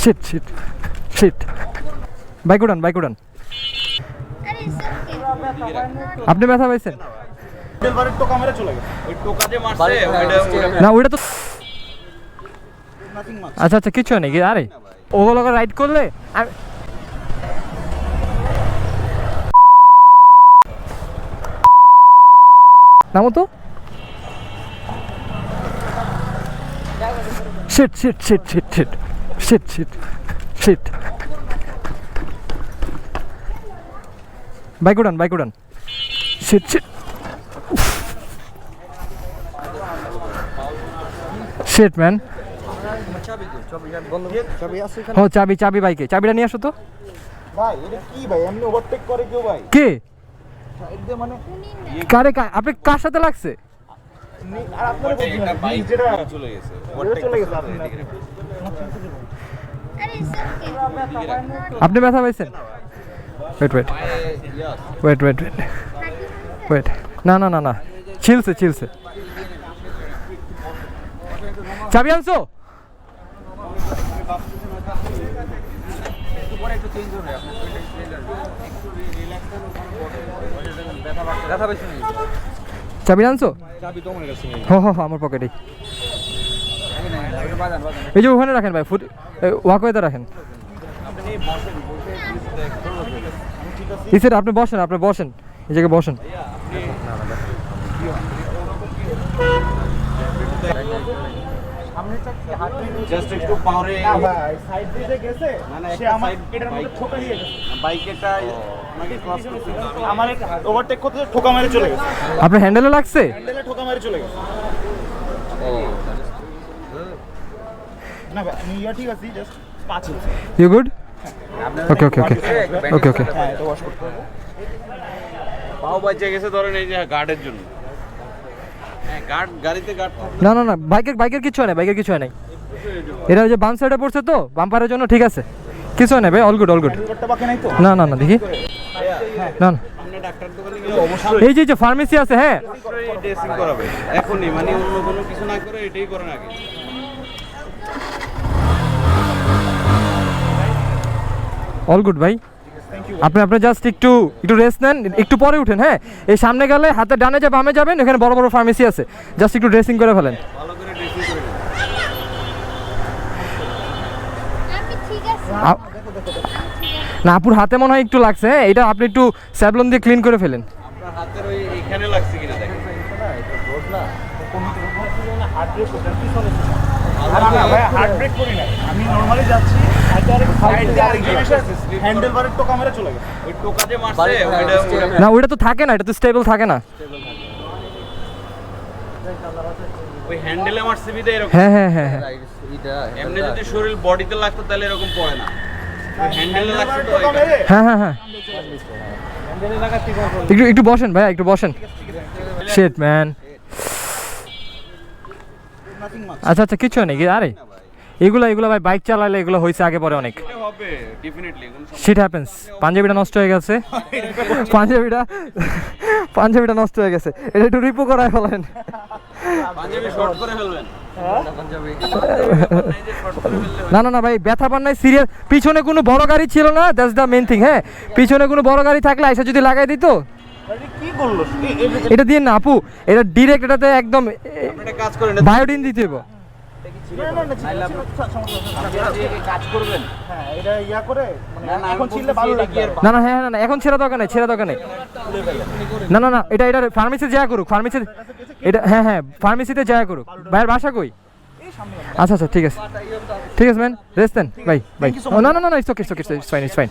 sheet shit shit bike উড়ান bike উড়ান আপনি ব্যথা পাইছেন না ওইটা তো আচ্ছা আচ্ছা কিছু নেই আরে ওগুলো রাইড করলে নামো তো shit shit shit shit shit shit shit shit bike উড়ান বাইক উড়ান শিট শিট শিট ম্যান ও চাবি চাবি বাইকে চাবিটা নিয়ে আসো তো ভাই এটা কি ভাই এমনি ওভারটেক করে কেউ ভাই কে একদম মানে কারে আপনি কার সাথে লাগছে আর আপনারা বলছেন না বাইক যেটা চলে গেছে ওভারটেক চলে গেছে আপনি ব্যথা পাইছেন wait wait wait wait wait wait না না না না চিলছে চিলছে চাবি আনছো চাবি আনছো হো হো আমার পকেটে এই যে ওখানে রাখেন ভাই ফুট ওয়াকওয়েতে রাখেন ইসের আপনি বসেন এই জায়গায় বসেন জাস্ট একটু পাওয়ারে সাইড দিয়ে গেছে মানে সে আমার এটার মধ্যে ঠোকা দিয়ে গেছে বাইকটা আমাকে ক্রস করতে আমার ওভারটেক করতে ঠোকা মেরে চলে গেছে আপনার হ্যান্ডেলে লাগছে হ্যান্ডেলে ঠোকা মেরে চলে গেছে ও না ভাই আমি ঠিক আছে জাস্ট পাঁচ ইউ গুড ওকে ওকে ওকে ওকে ওকে হ্যাঁ এটা ওয়াশ করতে হবে পাও বাজে গেছে ধরেন এই যে গার্ডের জন্য হ্যাঁ গার্ড গাড়িতে গার্ড থাকে না না না বাইকের কিছু হয় না বাইকের কিছু হয় নাই এটা ওই যে বাম সাইডে পড়ছে তো বাম্পারের জন্য ঠিক আছে কিছু হয় না ভাই অল গুড অল গুড করতে বাকি নাই তো না না না দেখি না না আপনি ডাক্তার দোকানে গেলে অবশ্যই এই যে ফার্মেসি আছে হ্যাঁ ড্রেসিং করাবে এখনই মানে অন্য কোনো কিছু না করে এটাই করেন আগে অল গুড ভাই আপনি জাস্ট একটু রেস্ট নেন একটু পরে উঠেন হ্যাঁ এই সামনে গেলে হাতে ডানে যে বামে যাবেন এখানে বড় বড় ফার্মেসি আছে জাস্ট একটু ড্রেসিং করে ফেলেন ভালো করে ড্রেসিং করে নেন আমি ঠিক আছে না আপুর হাতে মনে হয় একটু লাগছে হ্যাঁ এটা আপনি একটু স্যাভলন দিয়ে ক্লিন করে ফেলেন আপনার হাতের ওই এইখানে লাগছে কিনা দেখেন হার্ট ব্রেক করতে পিছনে না ভাই হার্ট ব্রেক করি না আমি নরমালি যাচ্ছি সাইড দিয়ে আরেক জিনিস আছে হ্যান্ডেল বারের টোকা মেরে চলে গেছে ওই টোকা যে মারছে ওইটা না ওইটা তো থাকে না এটা তো স্টেবল থাকে না ওই হ্যান্ডেলে মারছে বিদে এরকম হ্যাঁ হ্যাঁ হ্যাঁ হ্যাঁ এমনি যদি শরীর বডিতে লাগতো তাহলে এরকম পড়ে না হ্যান্ডেলে লাগছে তো টোকা মেরে হ্যাঁ হ্যাঁ হ্যাঁ হ্যান্ডেলে লাগাতে একটু বসেন ভাই একটু বসেন শিট ম্যান নাথিং মাচ আচ্ছা আচ্ছা কিছু নেই আরে এগুলো ভাই বাইক চালালে এগুলো হয়েছে আগে পরে অনেক এটা হবে ডেফিনেটলি কোন শিট হ্যাপেন্স পাঞ্জাবিটা নষ্ট হয়ে গেছে পাঞ্জাবিটা নষ্ট হয়ে গেছে এটা একটু রিপো করায় ফেলেন পাঞ্জাবি শর্ট করে ফেলবেন পাঞ্জাবি শর্ট করে ফেললে না না না ভাই ব্যথা পান নাই সিরিয়াস পিছনে কোনো বড় গাড়ি ছিল না দ্যাটস দ্য মেইন থিং হ্যাঁ পিছনে কোনো বড় গাড়ি থাকলে আইসা যদি লাগাই দিত কি বললো এটা দিয়ে না আপু এটা ডিরেক্ট এটাতে একদম আপনি একটা কাজ করেন বায়োডিন দিতে হবে কাজ করবেন হ্যাঁ এটা ইয়া করে মানে এখন ছিললে ভালো লাগবে না না হ্যাঁ না এখন ছেড়ে দরকার নেই না না না এটা ফার্মেসি যা করুক ফার্মেসি এটা হ্যাঁ হ্যাঁ ফার্মেসিতে যা করুক ভাইয়ের বাসা কই আচ্ছা আচ্ছা ঠিক আছে ম্যান রেস্ট দেন বাই না না না ইটস ওকে ইটস ফাইন